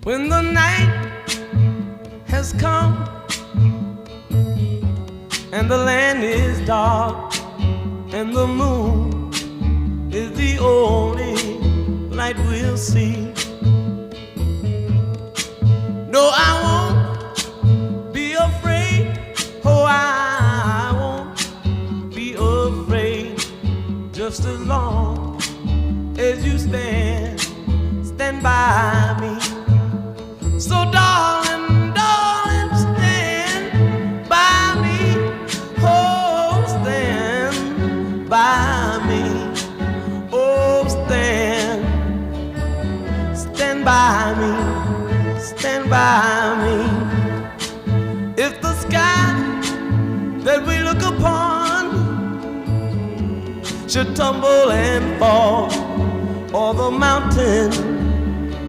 When the night has come and the land is dark and the moon is the only light we'll see. No, I won't be afraid. Oh, I won't be afraid. Just as long as you stand by me. So darling, darling, stand by me. Oh, stand by me. Oh, stand by me. Stand by me. If the sky that we look upon should tumble and fall, or the mountain